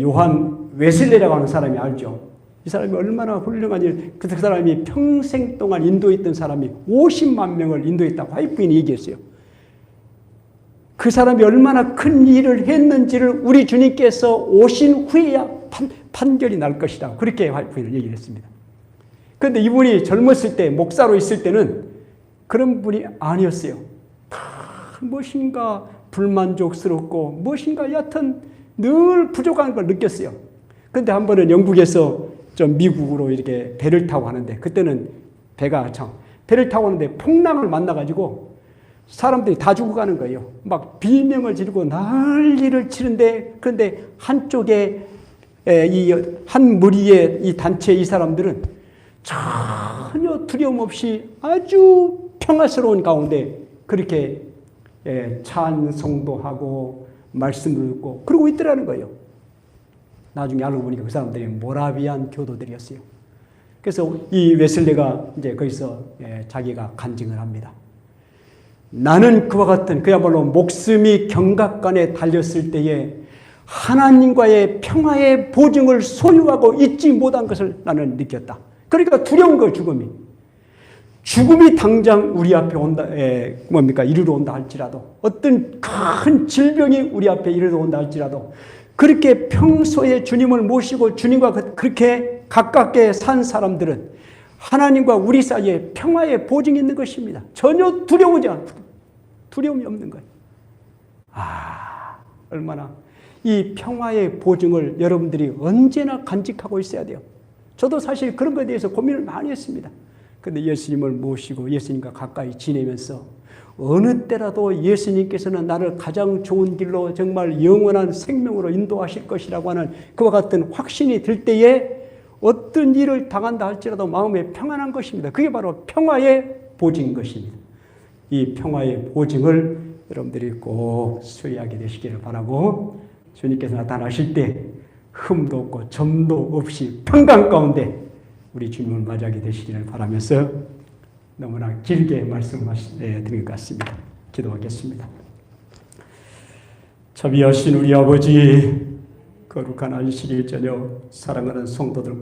요한 웨슬레라고 하는 사람이 알죠? 이 사람이 얼마나 훌륭한 일, 그 사람이 평생 동안 인도했던 사람이 50만 명을 인도했다고 와이프인이 얘기했어요. 그 사람이 얼마나 큰 일을 했는지를 우리 주님께서 오신 후에야 판결이 날 것이다. 그렇게 와이프인은 얘기를 했습니다. 그런데 이분이 젊었을 때, 목사로 있을 때는 그런 분이 아니었어요. 무엇인가 불만족스럽고 무엇인가 여하튼 늘 부족한 걸 느꼈어요. 그런데 한 번은 영국에서 좀 미국으로 이렇게 배를 타고 하는데, 그때는 배가 배를 타고 하는데 풍랑을 만나가지고 사람들이 다 죽어가는 거예요. 막 비명을 지르고 난리를 치는데, 그런데 한쪽에 이 한 무리의 이 단체 이 사람들은 전혀 두려움 없이 아주 평화스러운 가운데 그렇게 찬송도 하고 말씀도 듣고 그러고 있더라는 거예요. 나중에 알고 보니까 그 사람들이 모라비안 교도들이었어요. 그래서 이 웨슬리가 이제 거기서 자기가 간증을 합니다. 나는 그와 같은 그야말로 목숨이 경각간에 달렸을 때에 하나님과의 평화의 보증을 소유하고 잊지 못한 것을 나는 느꼈다. 그러니까 두려운 거 죽음이. 죽음이 당장 우리 앞에 온다, 이르러 온다 할지라도, 어떤 큰 질병이 우리 앞에 이르러 온다 할지라도, 그렇게 평소에 주님을 모시고 주님과 그렇게 가깝게 산 사람들은 하나님과 우리 사이에 평화의 보증이 있는 것입니다. 전혀 두려우지 않고 두려움이 없는 거예요. 얼마나 이 평화의 보증을 여러분들이 언제나 간직하고 있어야 돼요. 저도 사실 그런 것에 대해서 고민을 많이 했습니다. 그런데 예수님을 모시고 예수님과 가까이 지내면서 어느 때라도 예수님께서는 나를 가장 좋은 길로 정말 영원한 생명으로 인도하실 것이라고 하는 그와 같은 확신이 들 때에 어떤 일을 당한다 할지라도 마음에 평안한 것입니다. 그게 바로 평화의 보증인 것입니다. 이 평화의 보증을 여러분들이 꼭 소유하게 되시기를 바라고, 주님께서 나타나실 때 흠도 없고 점도 없이 평강 가운데 우리 주님을 맞이하게 되시기를 바라면서 너무나 길게 말씀드린 것 같습니다. 기도하겠습니다. 자비하신 우리 아버지, 거룩한 안식일 저녁 사랑하는 성도들